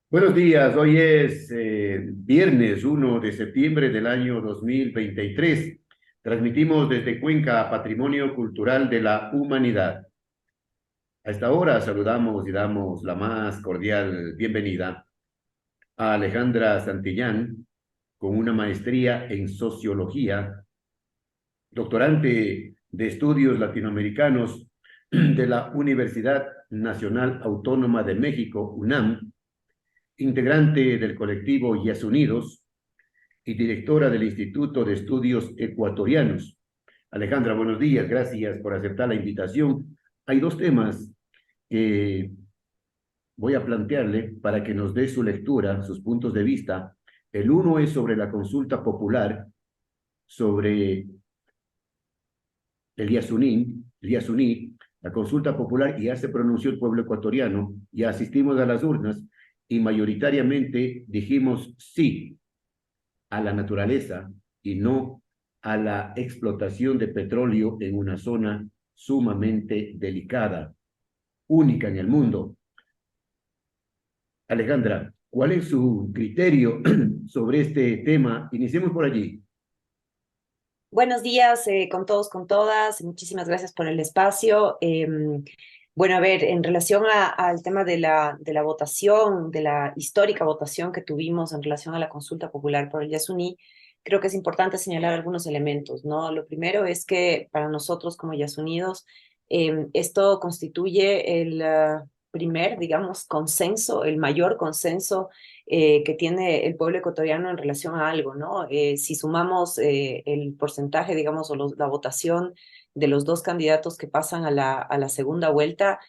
Buenos días, hoy es viernes 1 de septiembre del año 2023. Transmitimos desde Cuenca Patrimonio Cultural de la Humanidad. A esta hora saludamos y damos la más cordial bienvenida a Alejandra Santillán, con una maestría en sociología, doctorante de estudios latinoamericanos de la Universidad Nacional Autónoma de México, UNAM, integrante del colectivo Yes Unidos y directora del Instituto de Estudios Ecuatorianos. Alejandra, buenos días, gracias por aceptar la invitación. Hay dos temas que voy a plantearle para que nos dé su lectura, sus puntos de vista. El uno es sobre la consulta popular, sobre el Yasuní, la consulta popular, y ya se pronunció el pueblo ecuatoriano, ya asistimos a las urnas y mayoritariamente dijimos sí a la naturaleza y no a la explotación de petróleo en una zona sumamente delicada, única en el mundo. Alejandra, ¿cuál es su criterio sobre este tema? Iniciemos por allí. Buenos días con todos, con todas. Muchísimas gracias por el espacio. Bueno, a ver, en relación al tema de la votación, de la histórica votación que tuvimos en relación a la consulta popular por el Yasuní, creo que es importante señalar algunos elementos, ¿no? Lo primero es que para nosotros como Yasunidos, esto constituye el primer, digamos, consenso, el mayor consenso que tiene el pueblo ecuatoriano en relación a algo, ¿no? Si sumamos el porcentaje, digamos, o la votación de los dos candidatos que pasan a la segunda vuelta,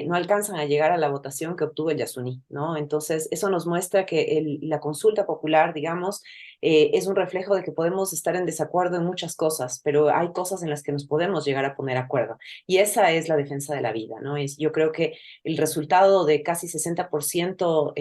no alcanzan a llegar a la votación que obtuvo el Yasuní, ¿no? Entonces, eso nos muestra que la consulta popular, digamos, es un reflejo de que podemos estar en desacuerdo en muchas cosas, pero hay cosas en las que nos podemos llegar a poner de acuerdo. Y esa es la defensa de la vida, ¿no? Yo creo que el resultado de casi 60%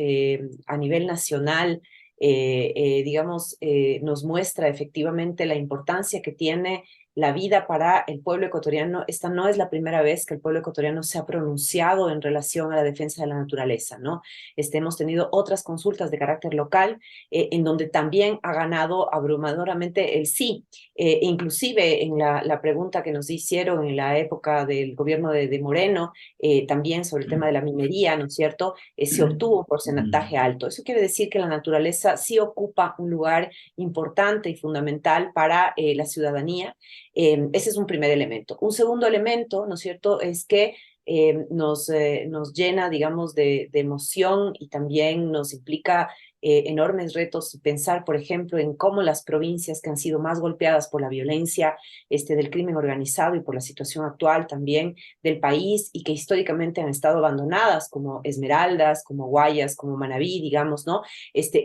a nivel nacional, digamos, nos muestra efectivamente la importancia que tiene la vida para el pueblo ecuatoriano. Esta no es la primera vez que el pueblo ecuatoriano se ha pronunciado en relación a la defensa de la naturaleza, ¿no? Hemos tenido otras consultas de carácter local en donde también ha ganado abrumadoramente el sí. Inclusive en la pregunta que nos hicieron en la época del gobierno de Moreno, también sobre el tema de la minería, ¿no es cierto? Se obtuvo un porcentaje alto. Eso quiere decir que la naturaleza sí ocupa un lugar importante y fundamental para la ciudadanía. Ese es un primer elemento. Un segundo elemento, ¿no es cierto?, es que nos llena, digamos, de emoción y también nos implica enormes retos pensar, por ejemplo, en cómo las provincias que han sido más golpeadas por la violencia del crimen organizado y por la situación actual también del país y que históricamente han estado abandonadas, como Esmeraldas, como Guayas, como Manabí, digamos, ¿no?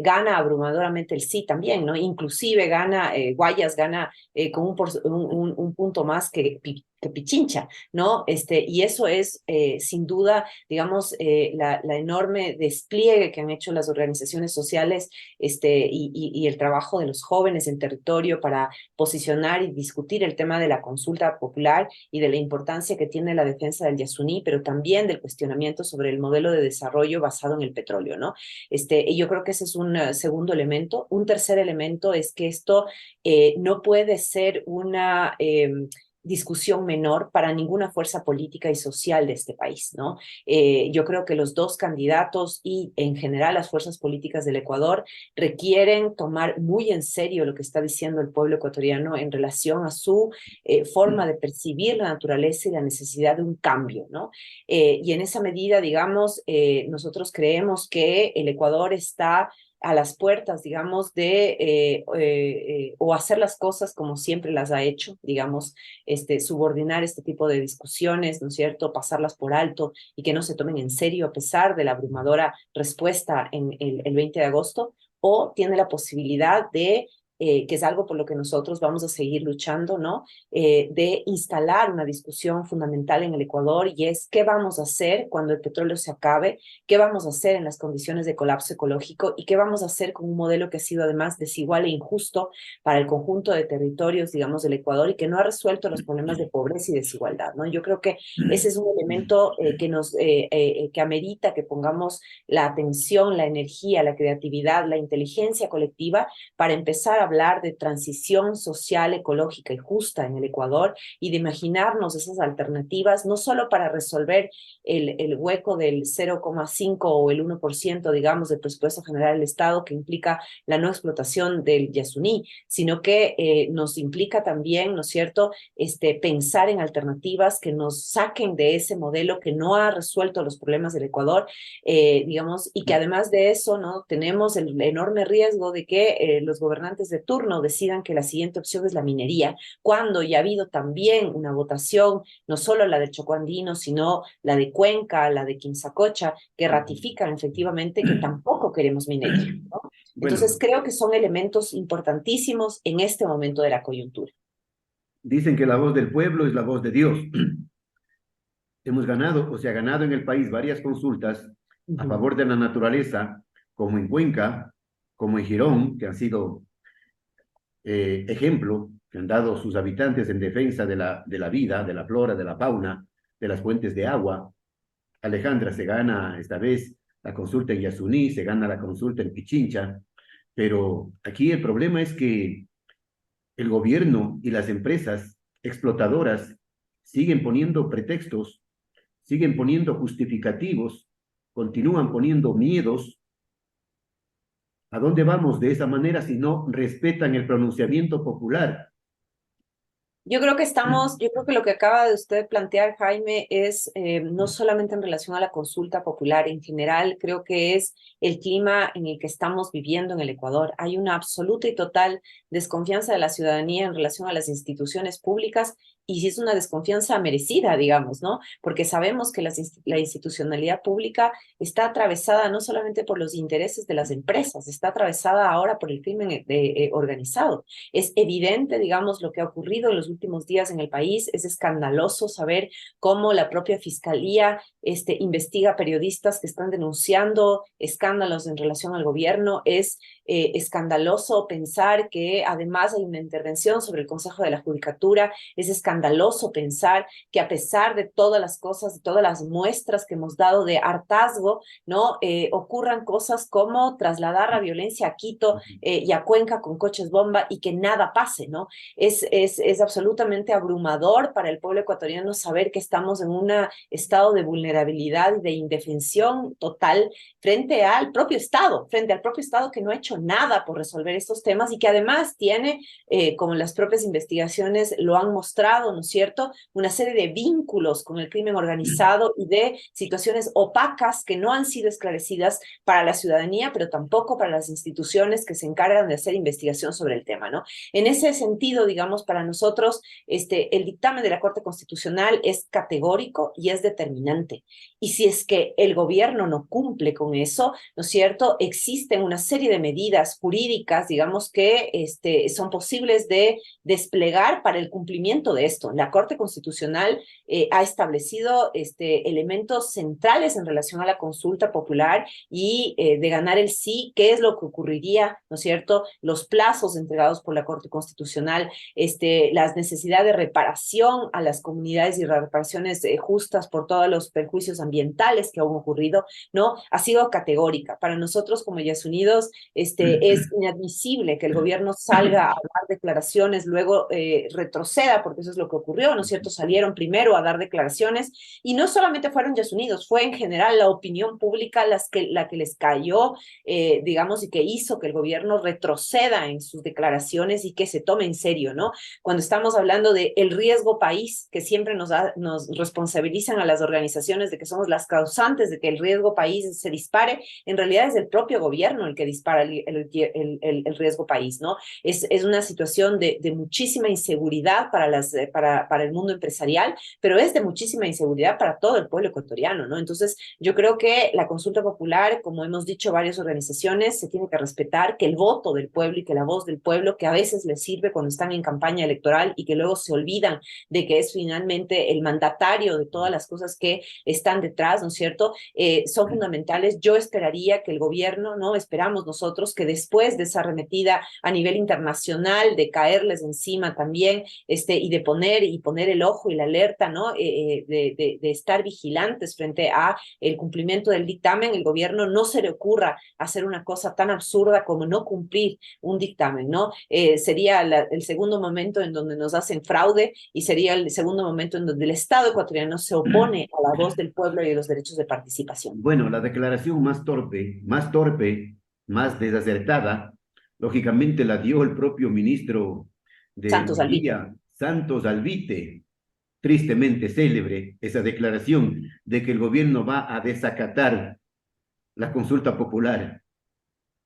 Gana abrumadoramente el sí también, ¿no? Inclusive gana, Guayas gana con un punto más que Pichincha, ¿no? Y eso es, sin duda, digamos, la enorme despliegue que han hecho las organizaciones sociales y el trabajo de los jóvenes en territorio para posicionar y discutir el tema de la consulta popular y de la importancia que tiene la defensa del Yasuní, pero también del cuestionamiento sobre el modelo de desarrollo basado en el petróleo, ¿no? Y yo creo que ese es un segundo elemento. Un tercer elemento es que esto no puede ser una discusión menor para ninguna fuerza política y social de este país, ¿no? Yo creo que los dos candidatos y en general las fuerzas políticas del Ecuador requieren tomar muy en serio lo que está diciendo el pueblo ecuatoriano en relación a su forma de percibir la naturaleza y la necesidad de un cambio, ¿no? Y en esa medida, digamos, nosotros creemos que el Ecuador está a las puertas, digamos, o hacer las cosas como siempre las ha hecho, digamos, subordinar este tipo de discusiones, ¿no es cierto?, pasarlas por alto y que no se tomen en serio a pesar de la abrumadora respuesta en el 20 de agosto, o tiene la posibilidad de que es algo por lo que nosotros vamos a seguir luchando, ¿no? De instalar una discusión fundamental en el Ecuador, y es qué vamos a hacer cuando el petróleo se acabe, qué vamos a hacer en las condiciones de colapso ecológico y qué vamos a hacer con un modelo que ha sido además desigual e injusto para el conjunto de territorios, digamos, del Ecuador, y que no ha resuelto los problemas de pobreza y desigualdad, ¿no? Yo creo que ese es un elemento que amerita que pongamos la atención, la energía, la creatividad, la inteligencia colectiva para empezar a hablar de transición social, ecológica y justa en el Ecuador, y de imaginarnos esas alternativas, no solo para resolver el hueco del 0,5 o el 1%, digamos, del presupuesto general del Estado, que implica la no explotación del Yasuní, sino que nos implica también, ¿no es cierto?, pensar en alternativas que nos saquen de ese modelo que no ha resuelto los problemas del Ecuador, digamos, y que además de eso, ¿no?, tenemos el enorme riesgo de que los gobernantes de turno decidan que la siguiente opción es la minería, cuando ya ha habido también una votación, no solo la del Chocó Andino, sino la de Cuenca, la de Quimsacocha, que ratifican efectivamente que tampoco queremos minería, ¿no? Entonces Bueno, creo que son elementos importantísimos en este momento de la coyuntura. dicen que la voz del pueblo es la voz de Dios. Hemos ganado, o se ha ganado en el país varias consultas a Ujú. favor de la naturaleza, como en Cuenca, como en Girón, que han sido ejemplo, que han dado sus habitantes en defensa de la vida, de la flora, de la fauna, de las fuentes de agua. Alejandra se gana esta vez la consulta en Yasuní, se gana la consulta en Pichincha, pero aquí el problema es que el gobierno y las empresas explotadoras siguen poniendo pretextos, siguen poniendo justificativos, continúan poniendo miedos. ¿A dónde vamos de esa manera si no respetan el pronunciamiento popular? Yo creo que lo que acaba de usted plantear, Jaime, es no solamente en relación a la consulta popular, en general, creo que es el clima en el que estamos viviendo en el Ecuador. Hay una absoluta y total desconfianza de la ciudadanía en relación a las instituciones públicas, y si es una desconfianza merecida, digamos, ¿no? Porque sabemos que la institucionalidad pública está atravesada no solamente por los intereses de las empresas, está atravesada ahora por el crimen organizado. Es evidente, digamos, lo que ha ocurrido en los últimos días en el país. Es escandaloso saber cómo la propia fiscalía investiga periodistas que están denunciando escándalos en relación al gobierno. Es escandaloso pensar que además hay una intervención sobre el Consejo de la Judicatura. Es escandaloso pensar que a pesar de todas las cosas, de todas las muestras que hemos dado de hartazgo, ¿no? Ocurran cosas como trasladar la violencia a Quito y a Cuenca con coches bomba y que nada pase, ¿no? Es absolutamente abrumador para el pueblo ecuatoriano saber que estamos en un estado de vulnerabilidad y de indefensión total frente al propio Estado que no ha hecho nada por resolver estos temas, y que además tiene, como las propias investigaciones lo han mostrado, ¿no es cierto?, una serie de vínculos con el crimen organizado y de situaciones opacas que no han sido esclarecidas para la ciudadanía, pero tampoco para las instituciones que se encargan de hacer investigación sobre el tema, ¿no? En ese sentido, digamos, para nosotros, el dictamen de la Corte Constitucional es categórico y es determinante. Y si es que el gobierno no cumple con eso, ¿no es cierto?, existen una serie de medidas jurídicas, digamos, que son posibles de desplegar para el cumplimiento de esto. La Corte Constitucional ha establecido elementos centrales en relación a la consulta popular y de ganar el sí, qué es lo que ocurriría, ¿no es cierto?, los plazos entregados por la Corte Constitucional, las necesidades de reparación a las comunidades y reparaciones justas por todos los perjuicios ambientales que han ocurrido, ¿no? Ha sido categórica. Para nosotros como Unidos, es inadmisible que el gobierno salga a dar declaraciones, luego retroceda, porque eso es lo que ocurrió, ¿no es cierto? Salieron primero a dar declaraciones, y no solamente fueron Unidos, fue en general la opinión pública la que les cayó, digamos, y que hizo que el gobierno retroceda en sus declaraciones y que se tome en serio, ¿no? Cuando estamos hablando de el riesgo país, que siempre nos responsabilizan a las organizaciones de que somos las causantes de que el riesgo país se dispare, en realidad es el propio gobierno el que dispara el riesgo país, ¿no? Es una situación de muchísima inseguridad para las para el mundo empresarial, pero es de muchísima inseguridad para todo el pueblo ecuatoriano, ¿no? Entonces, yo creo que la consulta popular, como hemos dicho varias organizaciones, se tiene que respetar, que el voto del pueblo y que la voz del pueblo, que a veces les sirve cuando están en campaña electoral y que luego se olvidan de que es finalmente el mandatario de todas las cosas que están detrás, ¿no es cierto? Son fundamentales. Yo esperaría que el gobierno, ¿no? Esperamos nosotros que después de esa arremetida a nivel internacional, de caerles encima también, y de poner el ojo y la alerta, ¿no? De estar vigilantes frente a el cumplimiento del dictamen, el gobierno no se le ocurra hacer una cosa tan absurda como no cumplir un dictamen, ¿no? Sería el segundo momento en donde nos hacen fraude y sería el segundo momento en donde el Estado ecuatoriano se opone a la voz del pueblo y de los derechos de participación. Bueno, la declaración más torpe, más desacertada, lógicamente la dio el propio ministro de Santos Alvite. Minería, Santos Alvite, tristemente célebre esa declaración de que el gobierno va a desacatar la consulta popular.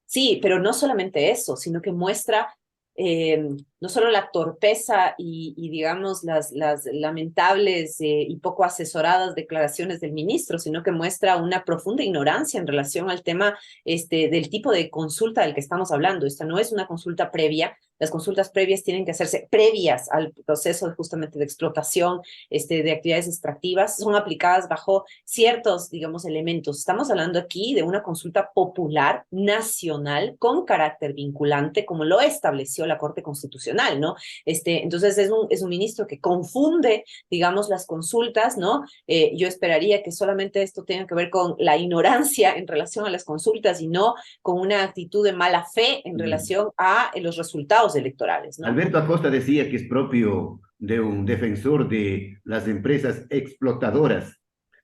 Sí, pero no solamente eso, sino que muestra eh, no solo la torpeza y digamos, las lamentables y poco asesoradas declaraciones del ministro, sino que muestra una profunda ignorancia en relación al tema del tipo de consulta del que estamos hablando. Esta no es una consulta previa. Las consultas previas tienen que hacerse previas al proceso justamente de explotación de actividades extractivas, son aplicadas bajo ciertos, digamos, elementos. Estamos hablando aquí de una consulta popular, nacional, con carácter vinculante, como lo estableció la Corte Constitucional, ¿no? Entonces es un ministro que confunde, digamos, las consultas, ¿no? Yo esperaría que solamente esto tenga que ver con la ignorancia en relación a las consultas y no con una actitud de mala fe en relación a los resultados electorales, ¿no? Alberto Acosta decía que es propio de un defensor de las empresas explotadoras,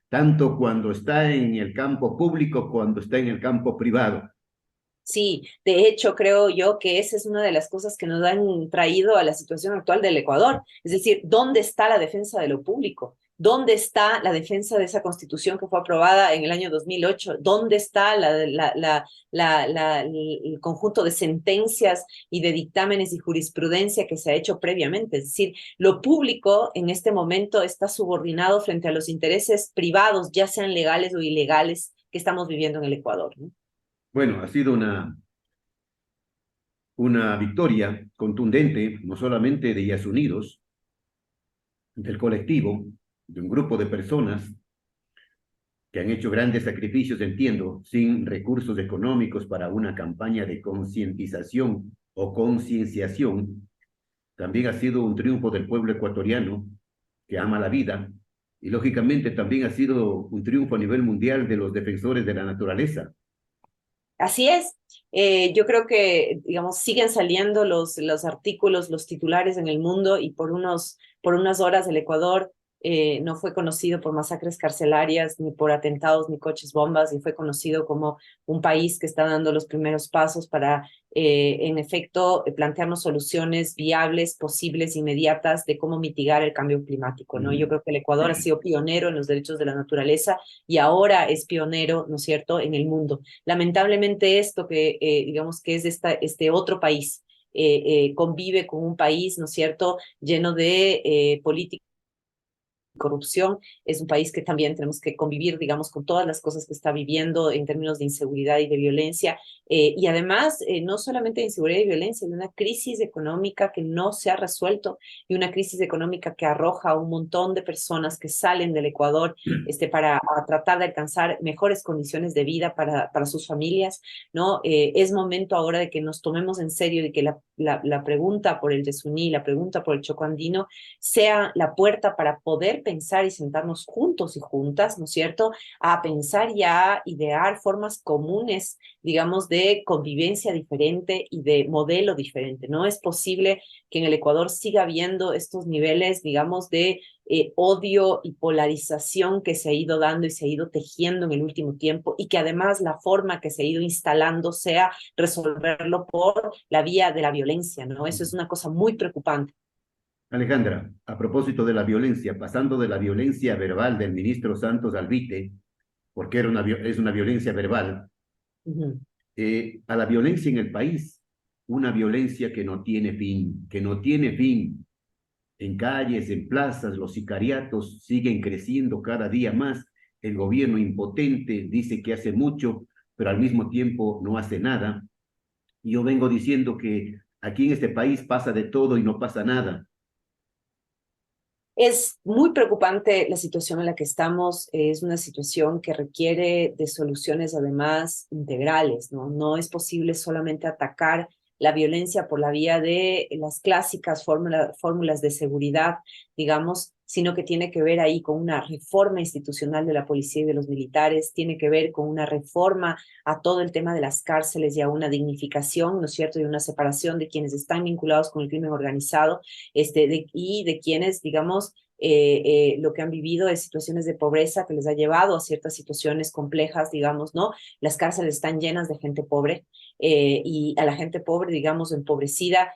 tanto cuando está en el campo público, cuando está en el campo privado. Sí, de hecho creo yo que esa es una de las cosas que nos han traído a la situación actual del Ecuador. Es decir, ¿dónde está la defensa de lo público? ¿Dónde está la defensa de esa constitución que fue aprobada en el año 2008? ¿Dónde está el conjunto de sentencias y de dictámenes y jurisprudencia que se ha hecho previamente? Es decir, lo público en este momento está subordinado frente a los intereses privados, ya sean legales o ilegales, que estamos viviendo en el Ecuador, ¿no? Bueno, ha sido una victoria contundente, no solamente de Ellas Unidos, del colectivo, de un grupo de personas que han hecho grandes sacrificios, entiendo, sin recursos económicos para una campaña de concientización o concienciación. También ha sido un triunfo del pueblo ecuatoriano que ama la vida y lógicamente también ha sido un triunfo a nivel mundial de los defensores de la naturaleza. Así es. Yo creo que, digamos, siguen saliendo los artículos, los titulares en el mundo y por unas horas el Ecuador no fue conocido por masacres carcelarias, ni por atentados, ni coches bombas, y fue conocido como un país que está dando los primeros pasos para, en efecto, plantearnos soluciones viables, posibles, inmediatas de cómo mitigar el cambio climático, ¿no? Yo creo que el Ecuador ha sido pionero en los derechos de la naturaleza y ahora es pionero, ¿no es cierto?, en el mundo. Lamentablemente esto que digamos que es este otro país, convive con un país, ¿no es cierto?, lleno de políticas corrupción, es un país que también tenemos que convivir, digamos, con todas las cosas que está viviendo en términos de inseguridad y de violencia, y además, no solamente de inseguridad y violencia, de una crisis económica que no se ha resuelto y una crisis económica que arroja a un montón de personas que salen del Ecuador para tratar de alcanzar mejores condiciones de vida para sus familias, ¿no? Es momento ahora de que nos tomemos en serio y que la pregunta por el Yasuní, la pregunta por el Choco Andino, sea la puerta para poder pensar y sentarnos juntos y juntas, ¿no es cierto?, a pensar y a idear formas comunes, digamos, de convivencia diferente y de modelo diferente. No es posible que en el Ecuador siga habiendo estos niveles, digamos, de odio y polarización que se ha ido dando y se ha ido tejiendo en el último tiempo y que además la forma que se ha ido instalando sea resolverlo por la vía de la violencia, ¿no? Eso es una cosa muy preocupante. Alejandra, a propósito de la violencia, pasando de la violencia verbal del ministro Santos Alvite, porque es una violencia verbal, Ujú. a la violencia en el país, una violencia que no tiene fin, que no tiene fin. en calles, en plazas, los sicariatos siguen creciendo cada día más. El gobierno impotente dice que hace mucho, pero al mismo tiempo no hace nada. Y yo vengo diciendo que aquí en este país pasa de todo y no pasa nada. Es muy preocupante la situación en la que estamos. Es una situación que requiere de soluciones además integrales, ¿no? No es posible solamente atacar la violencia por la vía de las clásicas fórmulas de seguridad, digamos, sino que tiene que ver ahí con una reforma institucional de la policía y de los militares, tiene que ver con una reforma a todo el tema de las cárceles y a una dignificación, ¿no es cierto?, y una separación de quienes están vinculados con el crimen organizado, y de quienes, digamos, lo que han vivido es situaciones de pobreza que les ha llevado a ciertas situaciones complejas, digamos, ¿no? Las cárceles están llenas de gente pobre, y a la gente pobre, digamos, empobrecida,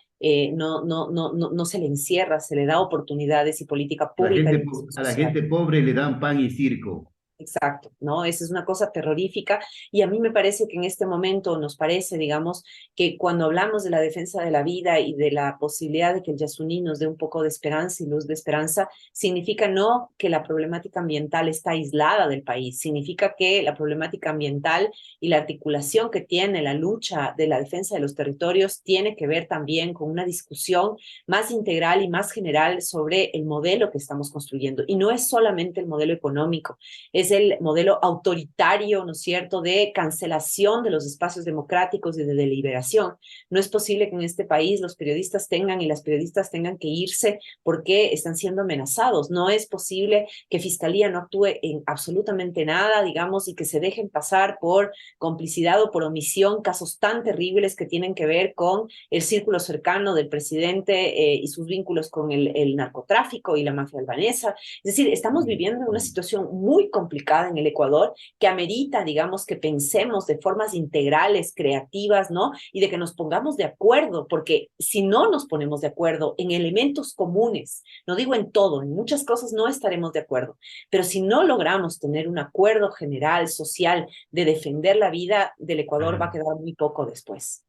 no se le encierra, se le da oportunidades y política pública de inclusión A la social. gente pobre le dan pan y circo. Exacto, ¿no? Esa es una cosa terrorífica y a mí me parece que en este momento nos parece, digamos, que cuando hablamos de la defensa de la vida y de la posibilidad de que el Yasuní nos dé un poco de esperanza y luz de esperanza, significa no que la problemática ambiental está aislada del país, significa que la problemática ambiental y la articulación que tiene la lucha de la defensa de los territorios tiene que ver también con una discusión más integral y más general sobre el modelo que estamos construyendo. Y no es solamente el modelo económico, es el modelo autoritario, ¿no es cierto?, de cancelación de los espacios democráticos y de deliberación. No es posible que en este país los periodistas tengan y las periodistas tengan que irse porque están siendo amenazados. No es posible que Fiscalía no actúe en absolutamente nada, digamos, y que se dejen pasar por complicidad o por omisión casos tan terribles que tienen que ver con el círculo cercano del presidente, y sus vínculos con el narcotráfico y la mafia albanesa. Es decir, estamos viviendo una situación muy complicada en el Ecuador que amerita, digamos, que pensemos de formas integrales, creativas, ¿no? Y de que nos pongamos de acuerdo, porque si no nos ponemos de acuerdo en elementos comunes, no digo en todo, en muchas cosas no estaremos de acuerdo, pero si no logramos tener un acuerdo general, social, de defender la vida del Ecuador, va a quedar muy poco después.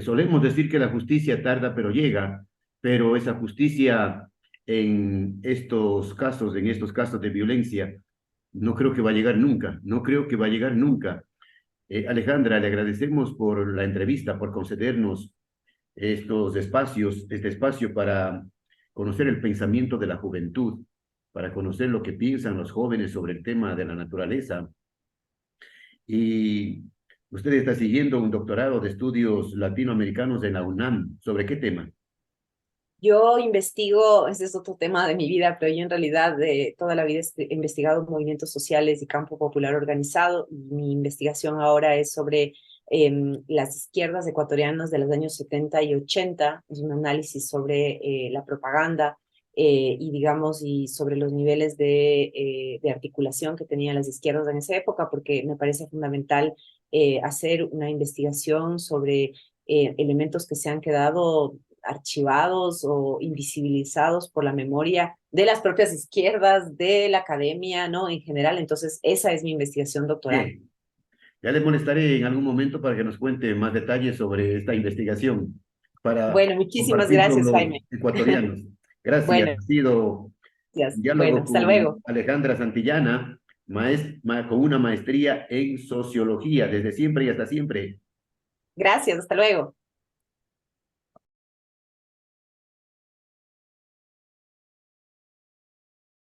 Solemos decir que la justicia tarda pero llega, pero esa justicia en estos casos de violencia, no creo que va a llegar nunca, no creo que va a llegar nunca. Alejandra, le agradecemos por la entrevista, por concedernos este espacio para conocer el pensamiento de la juventud, para conocer lo que piensan los jóvenes sobre el tema de la naturaleza. Y usted está siguiendo un doctorado de estudios latinoamericanos en la UNAM. ¿Sobre qué tema? Yo investigo, ese es otro tema de mi vida, pero yo en realidad de toda la vida he investigado movimientos sociales y campo popular organizado. Y mi investigación ahora es sobre las izquierdas ecuatorianas de los años 70 y 80. Es un análisis sobre la propaganda, y digamos, y sobre los niveles de articulación que tenían las izquierdas en esa época, porque me parece fundamental hacer una investigación sobre elementos que se han quedado archivados o invisibilizados por la memoria de las propias izquierdas, de la academia, ¿no? En general. Entonces, esa es mi investigación doctoral. Bien, ya le molestaré en algún momento para que nos cuente más detalles sobre esta investigación para Bueno, muchísimas compartir con gracias, los Jaime. ecuatorianos. Gracias. Bueno, Ha sido gracias. un Bueno, diálogo hasta con luego. Alejandra Santillana, con una maestría en sociología, desde siempre y hasta siempre. Gracias, hasta luego.